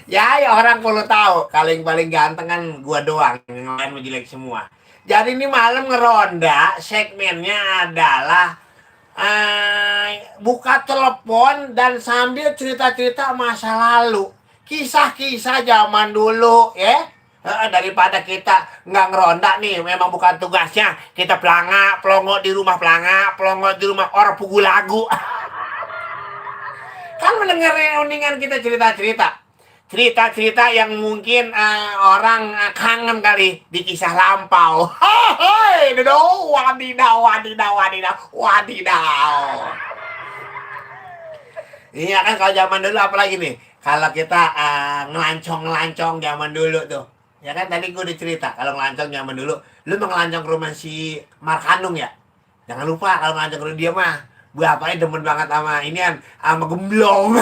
Ya orang perlu tahu, kalau yang paling ganteng kan gua doang, yang lain mau jelek semua. Jadi ini malam ngeronda, segmennya adalah buka telepon dan sambil cerita-cerita masa lalu, kisah-kisah zaman dulu, ya. Daripada kita nggak ngeronda nih, memang bukan tugasnya. Kita pelongo di rumah orang pugu lagu. Kan mendengar undingan kita cerita-cerita yang mungkin orang kangen kali di kisah lampau. Hei, wadidaw. Iya kan, kalau zaman dulu apalagi nih, kalau kita ngelancong zaman dulu tuh, ya kan tadi gue udah cerita kalau ngelancong zaman dulu. Lu mau ngelancong ke rumah si Markanung ya, jangan lupa kalau ngelancong ke rumah dia mah bapaknya demen banget sama inian, sama gemblong.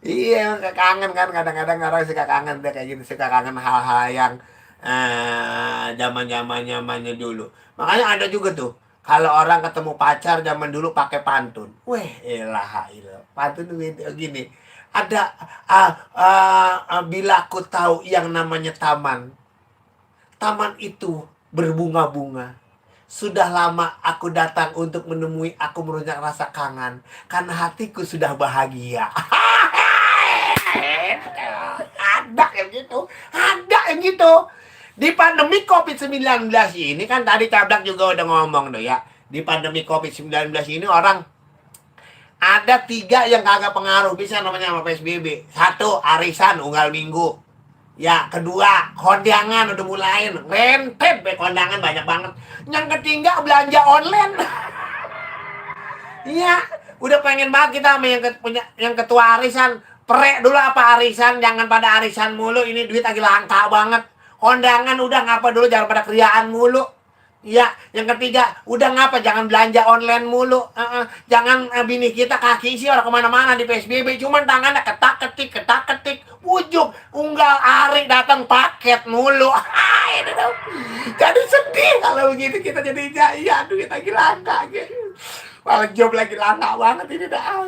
Iya, kangen kan, kadang-kadang orang suka kangen deh kayak gitu, suka kangen hal-hal yang zamannya dulu. Makanya ada juga tuh, kalau orang ketemu pacar zaman dulu pakai pantun. Weh, elah, pantun tuh gini. Ada bila aku tahu yang namanya taman. Taman itu berbunga-bunga. Sudah lama aku datang untuk menemui, aku merunyak rasa kangen. Karena hatiku sudah bahagia. Ada yang gitu. Di pandemi COVID-19 ini kan tadi Cablak juga udah ngomong tuh ya. Di pandemi COVID-19 ini orang ada 3 yang kagak pengaruh bisa namanya sama PSBB. 1, arisan unggal minggu. Ya, kedua, kondangan udah mulai. Rentet kondangan banyak banget. Yang ketiga, belanja online. Iya, udah pengen banget kita sama yang ketua arisan. Prek dulu apa arisan, jangan pada arisan mulu. Ini duit lagi langka banget. Kondangan udah ngapa dulu, jangan pada kriaan mulu. Iya, yang ketiga, udah ngapa jangan belanja online mulu. Jangan bini kita kaki sih orang kemana-mana di PSBB. Cuman tangannya ketak-ketik. Ujung, unggal ari datang paket mulu. Jadi sedih kalau begitu kita jadi iya, duit lagi langka. Malah job lagi langka banget ini dah.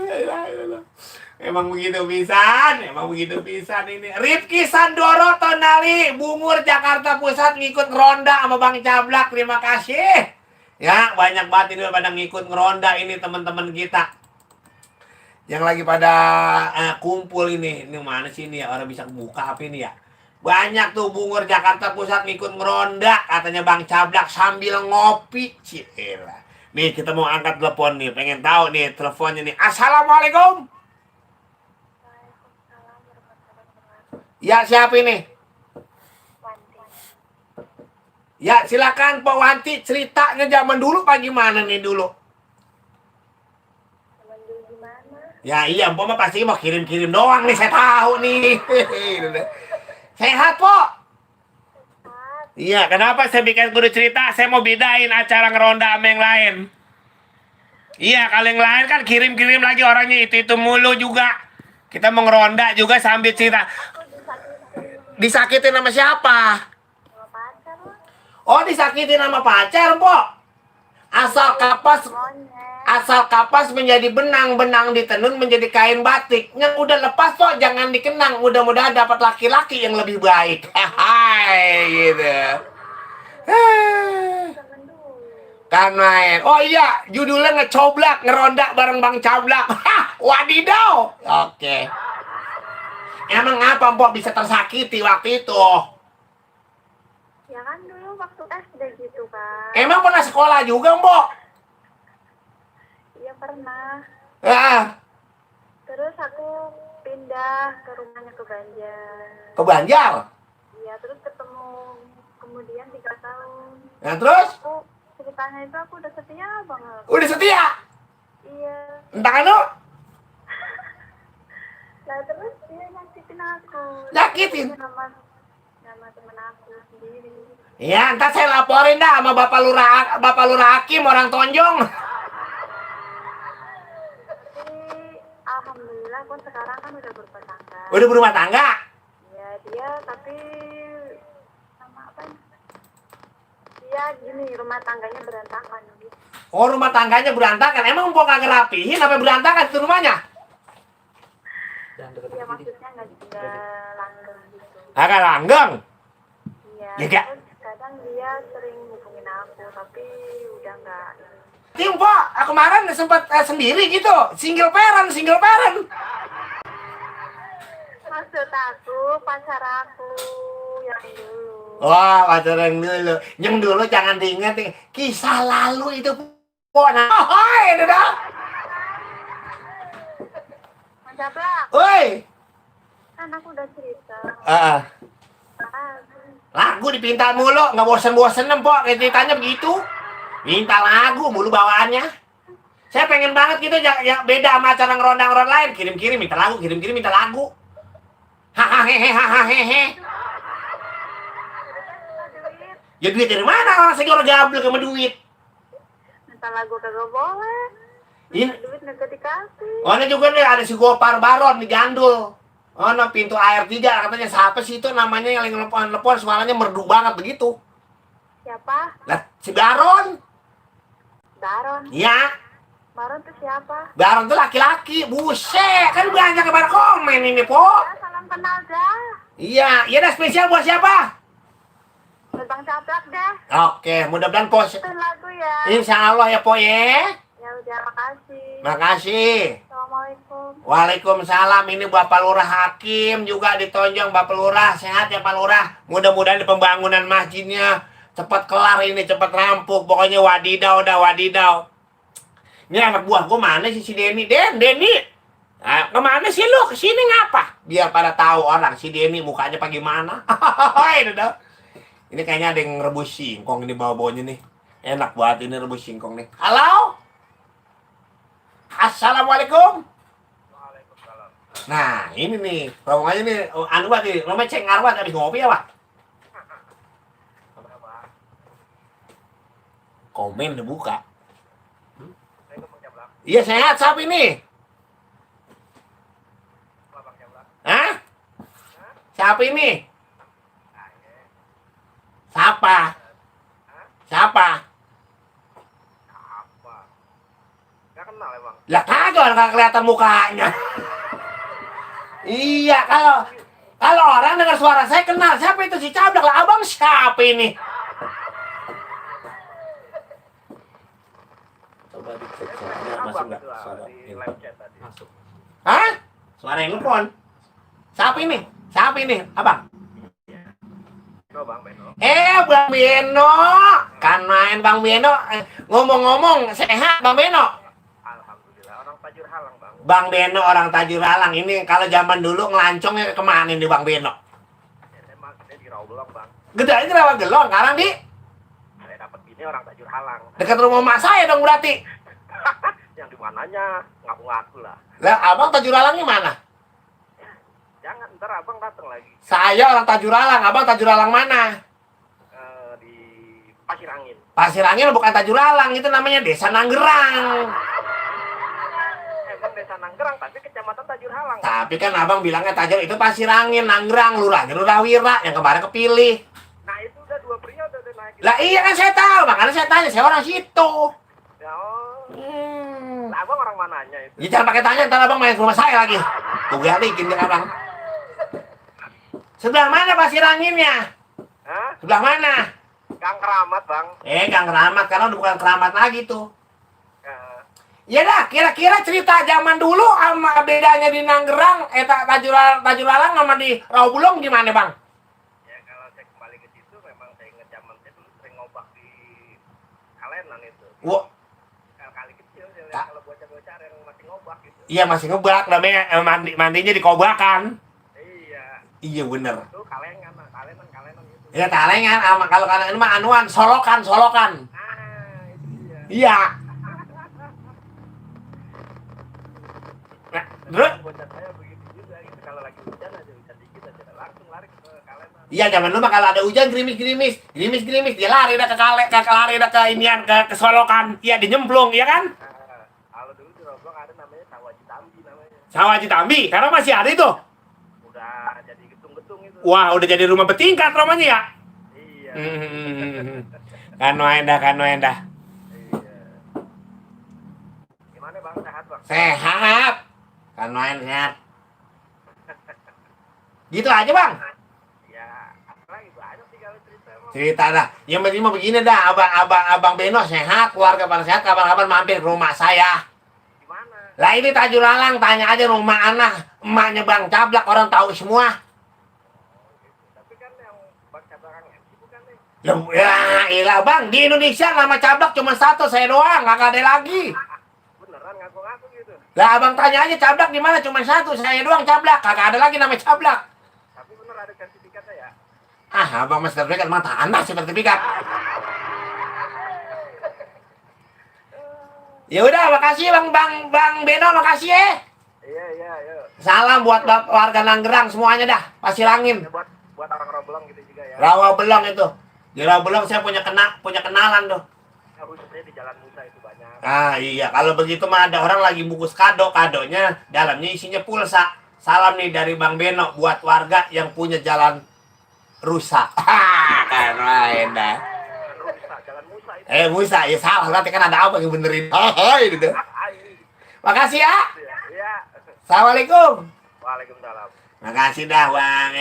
Emang begitu pisan ini. Rifki Sandoro Tonali, Bungur Jakarta Pusat ngikut ngeronda sama Bang Cablak. Terima kasih. Ya, banyak banget ini pada ngikut ngeronda ini teman-teman kita. Yang lagi pada kumpul ini. Ini mana sih ini ya? Orang bisa buka apa ini ya? Banyak tuh Bungur Jakarta Pusat ngikut ngeronda. Katanya Bang Cablak sambil ngopi. Cielah. Nih kita mau angkat telepon nih. Pengen tahu nih teleponnya nih. Assalamualaikum. Ya, siapa ini? Ya, silakan Pak Wanti, ceritanya zaman dulu apa gimana nih dulu? Zaman dulu gimana? Ya iya, Mpok mah pasti mau kirim-kirim doang nih, saya tahu nih. Sehat, Pok? Sehat. Iya, kenapa saya bikin kudu cerita? Saya mau bedain acara ngeronda sama yang lain. Iya, kalau yang lain kan kirim-kirim lagi orangnya itu mulu juga. Kita mau ngeronda juga sambil cerita. Aku Disakitin sama siapa? sama pacar lah. Oh, disakitin sama pacar, Pok. Asal kapas menjadi benang ditenun menjadi kain batik. Yang udah lepas kok jangan dikenang. Mudah-mudahan dapat laki-laki yang lebih baik. Hai gitu. Zaman dulu. Kan main. Oh iya, judulnya ngecoblak, ngeronda bareng Bang Cablak. Wadidaw. Oke. Emang apa Mpok bisa tersakiti waktu itu? Ya kan dulu waktu SD gitu kan. Emang pernah sekolah juga Mpok? Iya pernah. Ah, Terus aku pindah ke rumahnya ke Banjar. ke Banjar. Iya, terus ketemu kemudian 3 tahun. Nah terus? Aku ceritanya itu aku udah setia banget. Udah setia? Iya. Entah anu? Nah terus dia nyakitin aku. Nyakitin? Nama temen aku sendiri. Iya, ntar saya laporin dah sama Bapak Lurah Hakim orang Tonjong. Tapi alhamdulillah pun sekarang kan udah berumah tangga. Udah berumah tangga? Ya dia tapi sama apa? Dia gini rumah tangganya berantakan gitu. Oh, rumah tangganya berantakan. Emang Mpok kagak rapihin apa berantakan itu rumahnya? Iya maksudnya nggak langgeng gitu. Agak langgeng. Iya. Ya, Kak. Terus kadang dia sering hubungin aku tapi udah nggak. Timpo, kemarin sempat sendiri gitu, single parent. Maksud aku pacar aku yang dulu. Wah, pacar yang dulu jangan diingat, kisah lalu itu po. Nah, itu dah. Mas Jablak, Woi, kan aku udah cerita. ah, Ah, lagu dipinta mulu, nggak bosen-bosenem po, kayak ceritanya begitu. Minta lagu mulu bawaannya. Saya pengen banget gitu, ya beda sama acara ngeronda-ngeronda lain. Kirim-kirim minta lagu, kirim-kirim minta lagu. Hahaha. duit, Ya duit dari mana? Orang saya orang gablek sama duit. minta lagu kagak boleh. Ini, Duit nggak dikasih. oh, ini juga nih ada si Gopar Baron di Gandul. Oh, no, pintu air 3 katanya siapa sih itu namanya yang telepon suaranya merdu banget begitu. Siapa? Lah, si Baron. Baron. Ya, Baron tuh siapa? Baron tuh laki-laki. Buset, kan banyak kepada komen ini, Po. Ya, salam kenal dah. Iya, iya dah spesial buat siapa? Buat Bang Jablak dah. Oke, mudah-mudahan Po. Itu lagu ya. Insya Allah ya, Po ya. Ya udah, makasih. Makasih. Assalamualaikum. Waalaikumsalam. Ini Bapak Lurah Hakim juga ditonjong. Bapak Lurah sehat ya Pak Lurah. Mudah-mudahan di pembangunan masjidnya cepat kelar ini, cepat rampung. Pokoknya wadidaw dah, wadidaw. Ini anak buah gue mana sih si Denny? Denny. Nah, kemana sih lu? Kesini ngapa? Biar pada tahu orang si Denny mukanya apa gimana. Ini dah. Ini kayaknya ada yang rebus singkong ini bawa-bawanya nih. Enak banget ini rebus singkong nih. Halo? Assalamualaikum. Waalaikumsalam. Nah, ini nih, rombongannya nih, anu Pak, nih, namanya Ceng Arwat, habis ngopi ya Pak? Berapa? Komen udah buka. Saya ke Bang Jablak. Iya sehat, siapa ini? Apa Bang Jablak? Hah? Siapa ini? Saya. Siapa? Siapa? Apa? Gak kenal ya Bang? Lah kagak, nggak kelihatan mukanya. Iya, kalau orang dengar suara saya kenal, siapa itu si Cablak lah, abang siapa ini? Coba dicek suaranya masuk Abang nggak? itu lah, Suara di ini. live chat tadi. Masuk. Hah? Suara yang telepon. Siapa ini? Siapa ini? Abang? Beno Bang, Beno. Bang Beno. Kan main Bang Beno. Ngomong-ngomong, sehat Bang Beno. Alhamdulillah, orang Tajur Halang Bang. Bang Beno orang Tajur Alang. Ini kalau zaman dulu ngelancongnya kemana nih Bang Beno? SMA gede di Rawabelong Bang. Gede aja Rawa Gelong. Sekarang di Saya dapat bini orang Tajur Halang. dekat rumah mak saya dong berarti. Yang di mananya ngaku-ngaku lah. Lah abang Tajur Alangnya mana? Jangan ntar abang datang lagi Saya orang Tajur Alang. Abang Tajur Alang mana? di Pasir Angin. Pasir Angin bukan Tajur Alang. Itu namanya Desa Nanggerang. Emang desa Nanggerang tapi kecamatan Tajur Halang. Tapi kan abang bilangnya Tajur itu Pasir Angin, Nanggerang, lurahnya Lurah Wira yang kemarin kepilih. Nah itu udah 2 periode udah naik. Lah iya kan saya tahu, makanya saya tanya, saya orang situ. Ya, oh. Lah, abang orang mananya itu? Ya jangan pakai tanya, ntar abang main ke rumah saya lagi. Gue balikin dia abang. Sebelah mana Pasir Anginnya? Hah? Sebelah mana? Gang Keramat Bang. Gang Keramat, karena udah bukan Keramat lagi tuh. Eh, Ya dah, kira-kira cerita zaman dulu sama bedanya di Nanggerang, Tajur Alang sama di Rawabelong gimana bang? Ya kalau saya kembali ke situ memang saya ingat zaman saya dulu sering ngobak di Kalenan itu. Wah, Kali kecil saya lihat Tak. kalau bocah-bocah yang masih ngobak gitu. iya masih ngebak, namanya mandinya di kobakan. Iya, Iya bener. itu Kalengan, Kalenan gitu. Ya talengan, sama kalau kalian ini mah anuan, solokan. Ah, itu dia. Iya. Nah, terus? Bocah saya begitu juga gitu. Kalau lagi hujan aja hujan dikit aja langsung lari ke Kalenan. Iya zaman dulu mah kalau ada hujan gerimis dia lari dah ke inian ke solokan, iya di nyemplung, iya kan? Kalau dulu di Roblong ada namanya Sawah Citambi namanya. Sawah Citambi, karena masih ada itu. Udah jadi getung-getung itu. Wah, udah jadi rumah bertingkat rumahnya ya. Iya. Kano endah. Iya. Gimana Bang, sehat Bang? Sehat. Kano sehat. Gitu aja bang. Ya, apalagi banyak sih kalau cerita emang. Cerita dah. Yang penting mah begini dah, abang Beno sehat, keluarga pada sehat, kapan-kapan mampir ke rumah saya. Gimana? Lah ini Tajul Alang, tanya aja rumah anak, emaknya Bang Cablak, orang tahu semua. Tapi kan yang baca barang MC bukan nih. Loh, ya ilah bang, di Indonesia nama Cablak cuma satu, saya doang, nggak ada lagi. Beneran ngaku-ngaku gitu. Lah abang tanya aja Cablak di mana, cuma satu, saya doang Cablak, kagak ada lagi nama Cablak. Tapi bener ada sertifikatnya ya. Ah, abang mas sertifikat, emang tanah sertifikat. Ya udah, makasih bang Beno, makasih ya. Iya, yuk. Salam buat warga Nanggerang semuanya dah, Pasilangin. Ya, buat orang Roblong gitu juga ya. Rawa Belong itu. Di Rawa Belong saya punya kenalan tuh. Ya, khususnya di Jalan Musa itu banyak. Ah iya, kalau begitu mah ada orang lagi bungkus kadonya dalamnya isinya pulsa. Salam nih dari Bang Beno buat warga yang punya jalan rusak. Keren dah. Jalan Musa itu. Musa, ya salah, nanti kan ada apa yang benerin. Hai, gitu. Makasih ya. Iya. Assalamualaikum. Waalaikumsalam. Makasih dah Bang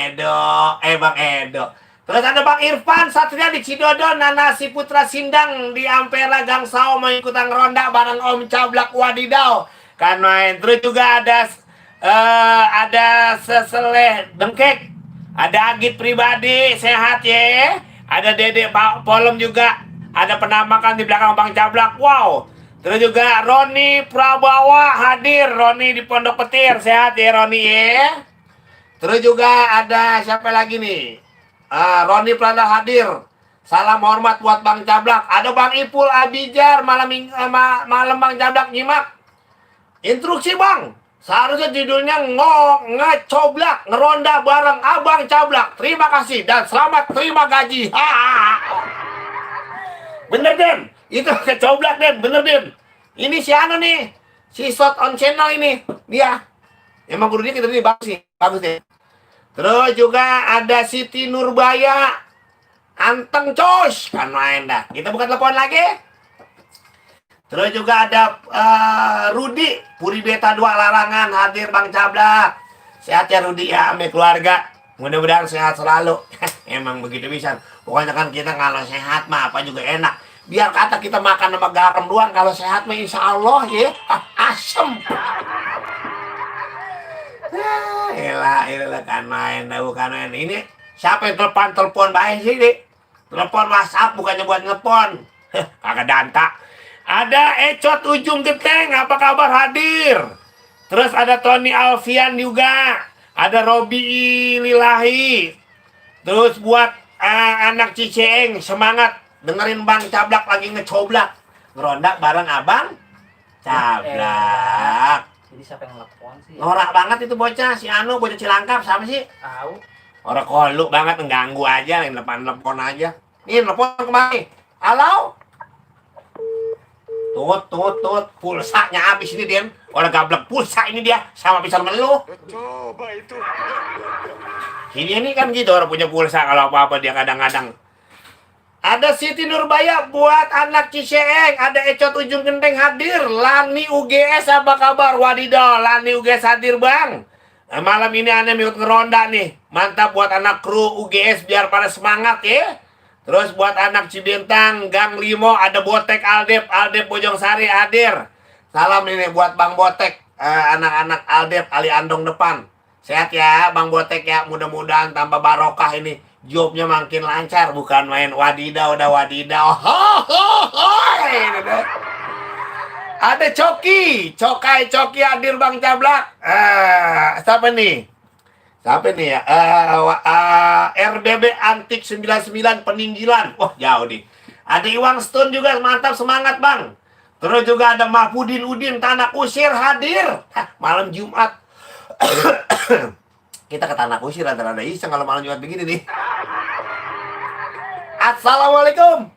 Edo. Terus ada Bang Irfan Satria di Cidodo, Nanasi Putra Sindang di Ampera Gangsao mau ikutan ronda bareng Om Cablak Wadidaw. Kan main. Terus juga ada Seseleh Dengkek. Ada Agit Pribadi, sehat ya. Ada Dede Polem juga. Ada penamakan di belakang Bang Cablak. Wow. Terus juga Roni Prabawa hadir. Roni di Pondok Petir, sehat ya Roni ya. Terus juga ada siapa lagi nih? Roni Prada hadir. Salam hormat buat Bang Cablak. Ada Bang Ipul Abijar malam Bang Cablak nyimak. Instruksi Bang. Seharusnya judulnya ngecoblak ngeronda bareng Abang Cablak. Terima kasih dan selamat terima gaji. Bener Den. Itu ngecoblak Den, bener Den. Ini si Anu nih. Si Shot on Channel ini. Dia. Emang gurunya kita ini bagus sih. Bagus deh. Terus juga ada Siti Nurbaya. Anteng cos. Kan main dah. Kita buka telepon lagi. Terus juga ada Rudi. Puri Beta 2 Larangan. Hadir Bang Cablak. Sehat ya Rudi ya. Sama keluarga. Mudah-mudahan sehat selalu. Emang begitu bisa. Pokoknya kan kita kalau sehat mah apa juga enak. Biar kata kita makan sama garam doang. Kalau sehat mah insya Allah ya. Asem. Elah kan main, bukan main. Ini siapa yang telepon baik sih, Dik? Telepon WhatsApp bukannya buat ngelepon. Kagak danta. Ada Ecot Ujung Geteng, apa kabar hadir? Terus ada Tony Alfian juga. Ada Robi Lilahi. Terus buat anak Ciceeng, semangat dengerin Bang Cablak lagi ngecoblak. Ngerondak bareng Abang Cablak. Jadi siapa yang nelfon sih? Norak banget itu bocah, si Anu, bocah Cilangkap, sama sih? Tahu. Orang koluk banget, mengganggu aja, yang telepon aja. Nih, telepon kemari. Halo? Tut, pulsanya habis ini, Den. Orang gablek pulsa ini dia, sama pisau melu. Coba itu. Ini kan gitu, orang punya pulsa, kalau apa-apa dia kadang-kadang. Ada Siti Nurbaya buat anak Ciseeng. Ada Ecot Ujung Genteng hadir. Lani UGS apa kabar? Wadidaw, Lani UGS hadir Bang. Malam ini aneh ikut ngeronda nih. Mantap buat anak kru UGS biar pada semangat ya. Terus buat anak Cibintang Gang Limo ada Botek Aldep Bojong Sari hadir. Salam ini buat Bang Botek. Anak-anak Aldep Ali Andong depan. Sehat ya Bang Botek ya. Mudah-mudahan tambah barokah ini. Jobnya makin lancar, bukan main wadidaw. Ada Coki hadir Bang Cablak. Siapa nih ya? RBB Antik 99 Peninggilan. Wah jauh nih. Ada Iwang Stone juga, mantap, semangat Bang. Terus juga ada Mahfudin Udin Tanah Kusir hadir. Malam Jumat. Kita ke Tanah Kusir rada-rada iseng kalau malam Jumat begini nih. Assalamualaikum.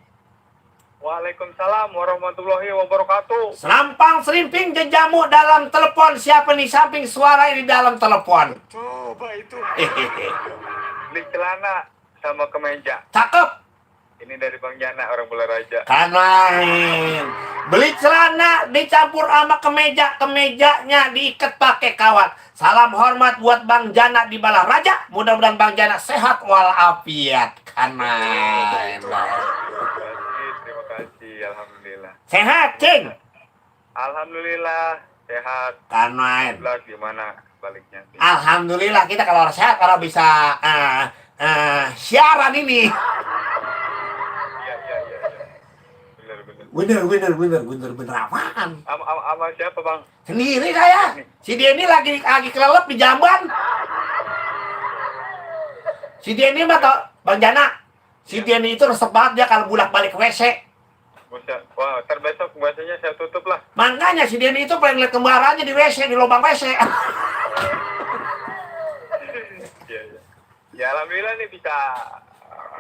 Waalaikumsalam warahmatullahi wabarakatuh. Serampang serimping jejamu dalam telepon. Siapa nih samping suara di dalam telepon? Coba itu. Di celana sama kemeja. Cakep. Ini dari Bang Jana, orang Bularaja. Kanain. Beli celana dicampur sama kemejanya diikat pakai kawat. Salam hormat buat Bang Jana di Balaraja. Mudah-mudahan Bang Jana sehat walafiat. Kanain. Terima kasih, alhamdulillah. Sehat, Cing. Alhamdulillah sehat. Kanain. Lah gimana baliknya? Alhamdulillah kita kalau sehat kalau bisa siaran ini. Iya. Bener apaan? Sama siapa Bang? Sendiri saya. Si Denny lagi kelelep di jamban. Si Denny mah tau, Bang Jana. Si Denny itu resep banget dia kalau bolak-balik ke WC. Wah, terbesok biasanya saya tutup lah. Makanya si Denny itu pengen lihat kembarannya di WC, di lubang WC. Iya. Ya alhamdulillah nih bisa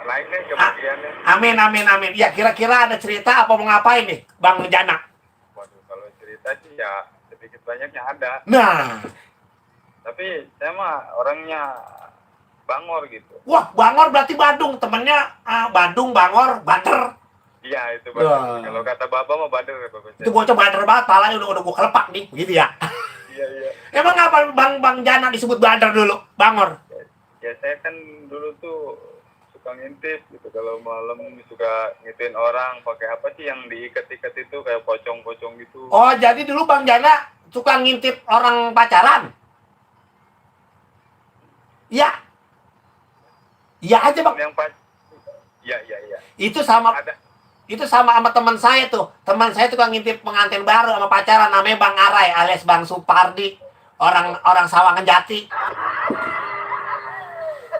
naik nih kebagiannya. Amin. Ya kira-kira ada cerita apa mau ngapain nih, Bang Jana? Waduh, kalau cerita sih ya sedikit banyaknya ada. Nah, Tapi saya mah orangnya bangor gitu. wah Bangor berarti Badung, temennya Bangor, Bader. Iya itu Wah. Bader. Kalau kata bapak mah Bader ya bapak Itu saya. bocah Bader banget, palanya udah gua kelepak nih, begitu ya. Iya. Emang apa Bang Jana disebut Bader dulu, Bangor? Ya saya kan dulu tuh suka ngintip gitu, kalau malam suka ngitin orang pakai apa sih yang diikat-ikat itu kayak pocong-pocong gitu. Oh, jadi dulu Bang Jana suka ngintip orang pacaran? Iya. Iya aja, Bang. Yang pas iya. Itu sama Ada. sama teman saya tuh. Teman saya tukang ngintip pengantin baru sama pacaran, namanya Bang Arai alias Bang Supardi. Orang Sawangan Jati.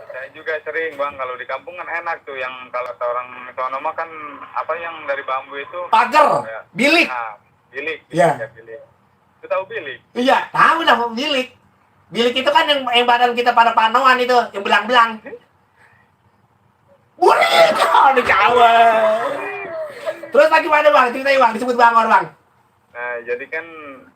Saya juga sering Bang, kalau di kampung kan enak tuh yang kalau kata orang sono mah kan apa yang dari bambu itu Pager, ya. bilik. Nah, bilik. Iya. Ya, bilik. Itu tahu bilik? Iya, tahu dah bilik. Bilik itu kan yang badan kita pada panoan itu, yang belang-belang. Burik, di kawan. Terus lagi mana Bang? Ceritain Bang, disebut Bangor Bang. Nah, jadi kan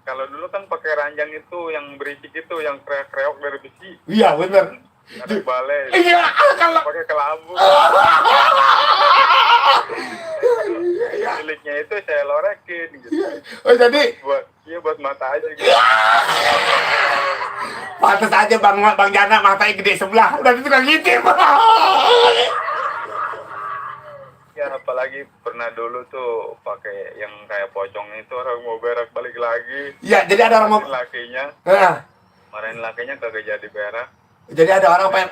kalau dulu kan pakai ranjang itu yang berisik itu, yang kreok-kreok dari besi, Iya bener. ada balai, Iya, kalau pakai kelambu. Biliknya itu saya lorekin gitu. oh jadi Buat mata aja gitu. pantas aja Bang Jana matanya gede sebelah. Udah itu kan ngintip. Ya apalagi pernah dulu tuh pakai yang kayak pocong itu, orang mau berak balik lagi. Iya, jadi ada orang mau Lakinya, Nah, marahin lakinya kagak jadi berak. jadi ada orang pengen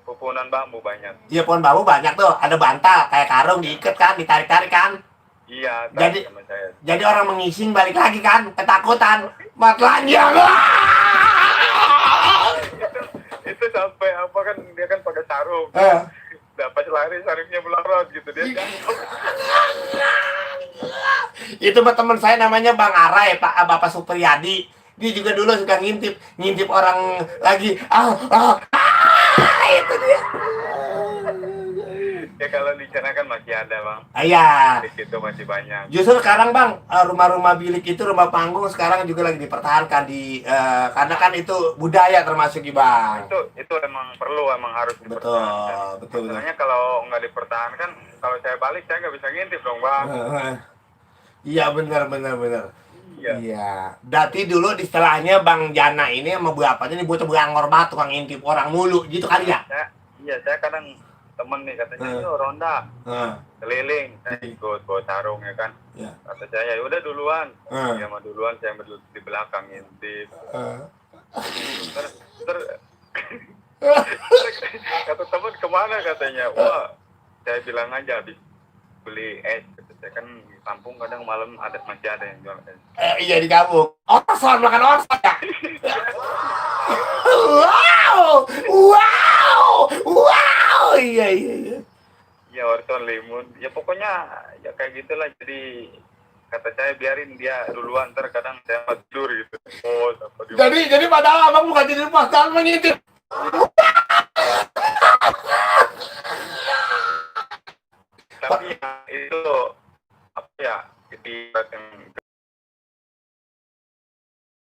Pupunan bambu banyak. iya pohon bambu banyak tuh, ada bantal kayak karung diikat kan, ditarik-tarik kan. Iya, Jadi- sama saya. Jadi orang mengising balik lagi kan, ketakutan, telanjang. Itu sampai apa kan, dia kan pakai sarung. Dapat lari sarungnya melorot gitu, dia jatuh. Itu mah teman saya namanya Bang Arai, Bapak Supriyadi. Dia juga dulu suka ngintip orang lagi. Itu dia. Ya kalau di sana kan masih ada Bang. Iya. Di situ masih banyak. Justru sekarang Bang, rumah-rumah bilik itu, rumah panggung sekarang juga lagi dipertahankan karena kan itu budaya termasuk Bang. Itu emang perlu, emang harus dipertahankan. Betul. Sebenarnya kalau nggak dipertahankan, kalau saya balik saya nggak bisa ngintip dong Bang. Iya benar. Iya. Iya. Berarti dulu istilahnya Bang Jana ini sama bapaknya ini bocah Bangor banget, tukang ngintip orang mulu gitu kali ya. Saya kadang temen nih katanya, yuk ronda keliling, saya ikut bawa sarung ya kan. Iya. Kata saya, ya udah duluan. Ya mah duluan, saya di belakang ngintip. Ter kata temen kemana katanya, wah saya bilang aja habis beli es. Saya kan di kampung kadang malam masih ada yang jual es. Iya di kampung. Orson makan orson ya. Wow. Iya. Ya orson limun. Ya pokoknya ya kayak gitulah. Jadi kata saya biarin dia duluan, ntar kadang saya tidur gitu. Oh, apa dia. Jadi padahal abang bukan tidur pas dalam mengintip. Tapi ya, itu apa ya? Jadi yang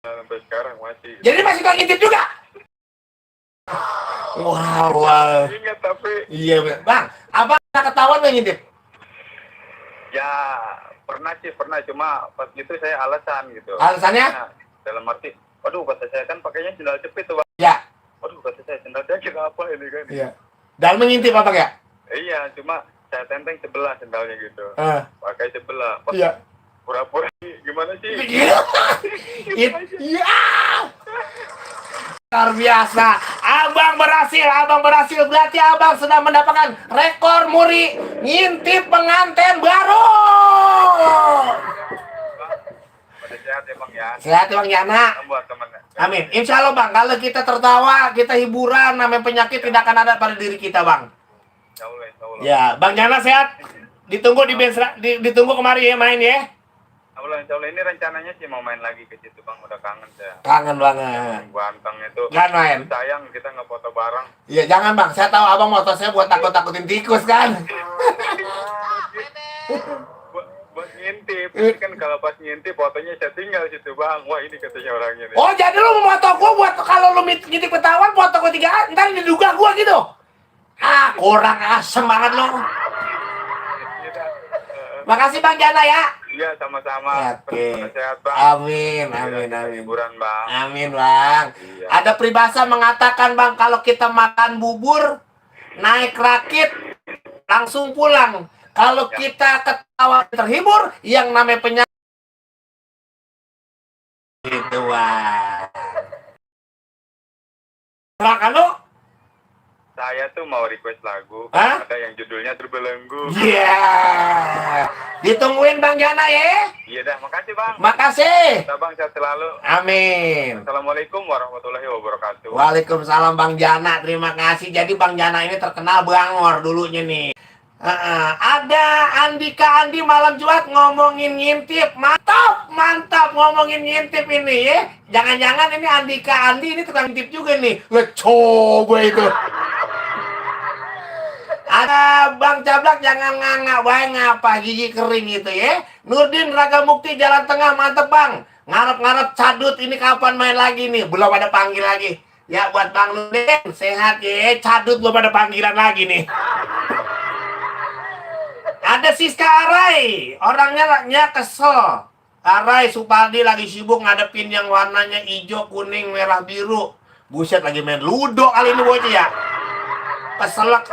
sampai sekarang masih. Jadi masih suka ngintip juga. Wow. Ingat tapi Iya, Bang. Abang ketahuan nggak ngintip? Ya pernah cuma pas gitu saya alasan gitu. Alasannya? Nah, dalam arti, waduh kata saya kan pakainya sendal jepit tuh Bang. Ya. Waduh kata saya sendal jepit apa ini kan? Iya. Dan mengintip apa ya? Iya, cuma saya tenteng sebelah sendalnya gitu. Pakai sebelah. Pas Iya. pura-pura gimana sih? Iya. Luar biasa. Abang berhasil. Berarti abang sudah mendapatkan rekor muri ngintip pengantin baru. Pada sehat ya Bang ya. Sehat Bang Yana. Buat teman. Amin. Insya Allah Bang, kalau kita tertawa, kita hiburan, namanya penyakit tidak akan ada pada diri kita Bang. Insya Allah. Ya, Bang Yana sehat. Ditunggu ditunggu kemari ya main ya. Insya Allah ini rencananya sih mau main lagi ke situ Bang, udah kangen saya. Kangen banget. Ganteng itu. Kan main. Sayang kita nggak foto bareng. Iya jangan Bang, saya tahu abang motor saya buat takut-takutin tikus kan. buat ngintip, ini kan kalau pas ngintip fotonya saya tinggal situ Bang. Wah ini katanya orangnya nih. Oh jadi lu mau foto gua buat kalau lu ngintip ketahuan foto gua 3 ntar diduga gua gitu. Ah kurang asem banget lu. Makasih Bang Jana ya. Iya sama-sama. Oke. Sehat Bang. Amin. Hiburan Bang. Amin Bang. Iya. Ada peribahasa mengatakan Bang kalau kita makan bubur naik rakit langsung pulang. Kalau kita ketawa terhibur yang namanya penyakit itu Bang. Silakan lu. Saya tuh mau request lagu. Hah? Ada yang judulnya Terbelenggu. Iya. Ditungguin Bang Jana ya. Iya dah, makasih Bang. Makasih. Bang sehat selalu. Amin. Assalamualaikum warahmatullahi wabarakatuh. Waalaikumsalam Bang Jana, terima kasih. Jadi Bang Jana ini terkenal Bangor dulunya nih. Ada Andika Andi malam Jumat ngomongin ngintip. Mantap ngomongin ngintip ini ya. Jangan-jangan ini Andika Andi ini tukang ngintip juga nih. Coba itu. Ada Bang Cablak jangan ngangak bae ngapa gigi kering itu ya. Nurdin Raga Mukti Jalan Tengah mantep Bang. Ngarep-ngarep cadut ini kapan main lagi nih? Belum ada panggil lagi. Ya buat Bang Nurdin sehat ya. Cadut belum ada panggilan lagi nih. Ada Siska Arai, orangnya kesel. Arai Supardi lagi sibuk ngadepin yang warnanya hijau, kuning, merah, biru. Buset lagi main ludo kali ini bocah ya. Keselak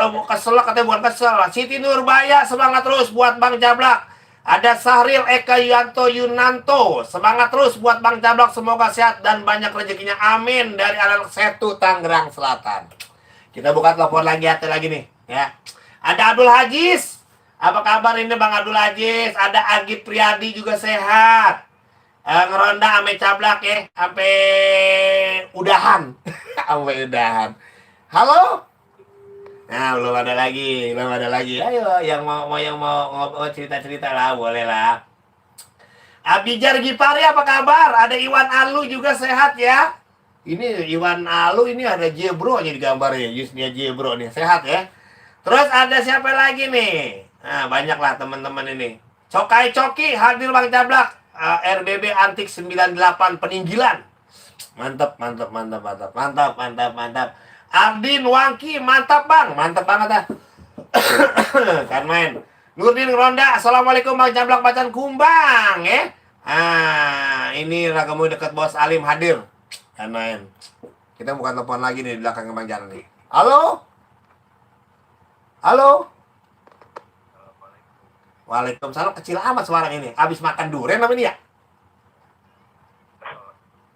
katanya bukan kesel. Siti Nurbaya semangat terus buat Bang Jablak. Ada Sahril Eka Yunanto semangat terus buat Bang Jablak, semoga sehat dan banyak rezekinya amin dari Anak Setu Tangerang Selatan. Kita buka telepon lagi nih ya. Ada Abdul Hajiz. Apa kabar ini Bang Abdul Aziz? Ada Agit Priyadi juga sehat. Ngeronda ame Cablak ya, sampai udahan. Sampai udahan. Halo? Nah, belum ada lagi. Ayo yang mau cerita-cerita lah, boleh lah. Abijar Gipari apa kabar? Ada Iwan Alu juga sehat ya. Ini Iwan Alu ini ada Jebro nya di gambarnya. Jusnya Jebro nih, sehat ya. Terus ada siapa lagi nih? Nah, banyak lah teman-teman ini. Cokai Coki hadir Bang Cablak. RBB Antik 98 Peninggilan. Mantap. Ardin Wangki mantap Bang. Mantap banget dah. Kan main. Nurdin Ronda. Assalamualaikum Bang Cablak Macan Kumbang ya. Ini ragamu dekat Bos Alim hadir. Kan main. Kita bukan telepon lagi nih di belakang Bang Jan nih. Halo? Waalaikumsalam, kecil amat suara ini. Abis makan durian apa ini ya?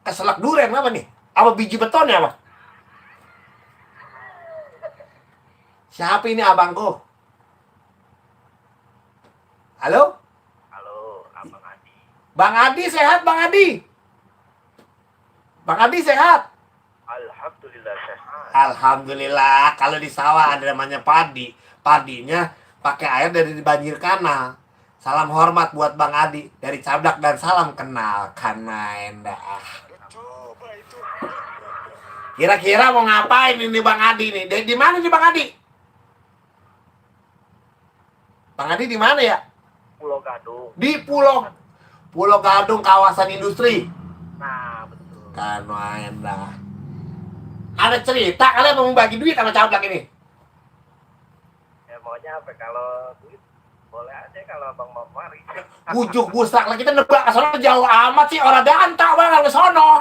Keselak durian apa nih? Apa biji beton ya apa? Siapa ini abangku? Halo? Abang Adi. Bang Adi sehat Bang Adi? Bang Adi sehat? Alhamdulillah sehat. Alhamdulillah. Kalau di sawah ada namanya padi. Padinya pakai air dari banjir kanal. Salam hormat buat Bang Adi dari Cablak dan salam kenal. Kan main dah. Kira-kira mau ngapain ini Bang Adi nih? Di mana nih Bang Adi? Bang Adi di mana ya? Pulau Gadung. Di Pulau Gadung kawasan industri. Nah, betul. Kan main dah. Ada cerita kalian mau bagi duit sama Cablak ini? maunya apa? Kalau duit boleh aja kalau abang mau mari. Bujuk busak lah kita nebak ke sono jauh amat sih orang dantak banget ke sono.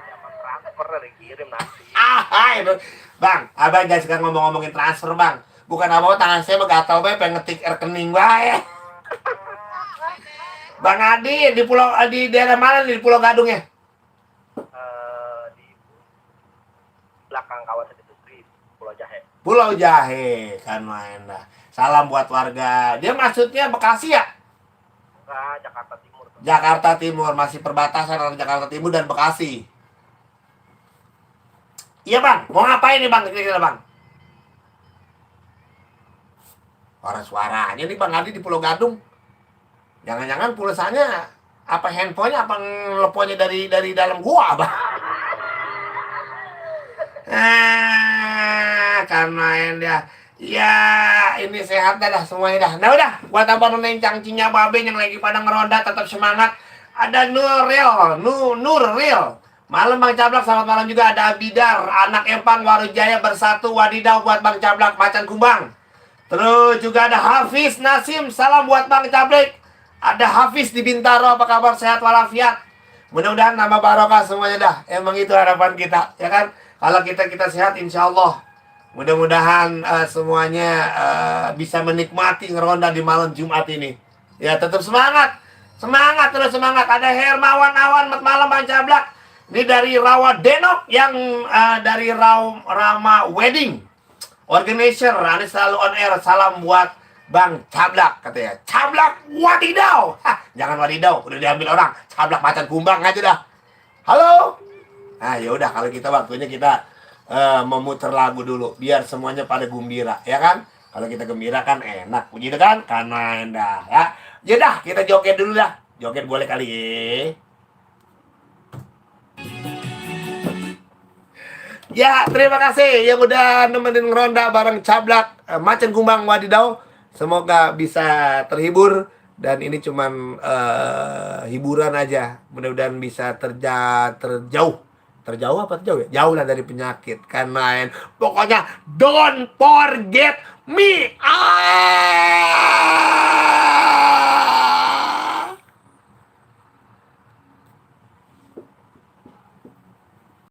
Dapat transfer dikirim nanti. Hai, Bang, abang jangan suka ngomongin transfer, Bang. Bukan apa tangan saya gatal bae pengen ngetik rekening bae. Bang Adi di daerah mana nih di Pulau Gadung ya? Di belakang kawasan industri Pulau Jahe. Pulau Jahe kan main dah. Salam buat warga. Dia maksudnya Bekasi ya? Enggak, Jakarta Timur. Jakarta Timur, masih perbatasan antara Jakarta Timur dan Bekasi. Iya Bang, mau ngapain nih Bang? Kira-kira Bang? Suaranya nih Bang Adi di Pulau Gadung. Jangan-jangan pulsanya apa handphonenya apa ngeleponnya dari dalam gua Bang? Karena dia. Ya, ini sehat dah semuanya dah. Nah udah, buat apa nonton cangcingnya babe yang lagi pada ngeronda tetap semangat. Ada Nuril. Malam Bang Cablak, selamat malam juga. Ada Abidar, anak Empang Warujaya bersatu wadidaw buat Bang Cablak Macan Kumbang. Terus juga ada Hafiz Nasim, salam buat Bang Cablak. Ada Hafiz di Bintaro, apa kabar, sehat walafiat. Mudah-mudahan nama barokah semuanya dah. Emang itu harapan kita, ya kan? Kalau kita sehat insya Allah. Mudah-mudahan semuanya bisa menikmati ngeronda di malam Jumat ini. Ya tetap semangat. Terus semangat. Ada Hermawan Awan, malam Bang Cablak. Ini dari Rawa Denok yang dari Rama Wedding Organizer. Ini selalu on air. Salam buat Bang Cablak katanya. Cablak wadidaw. Jangan wadidaw, udah diambil orang. Cablak Macan Kumbang aja dah. Halo. Nah yaudah kalau kita waktunya kita memutar lagu dulu biar semuanya pada gembira, ya kan? Kalau kita gembira kan enak, begitu kan? Karena dah ya. Ya dah, kita joget dulu dah. Joget boleh kali ya. Ya, terima kasih yang udah nemenin ngeronda bareng Cablak Macan Kumbang wadidaw. Semoga bisa terhibur dan ini cuman hiburan aja. Mudah-mudahan bisa terjauh apa terjauh ya? Jauh lah dari penyakit kan main. Pokoknya don't forget me.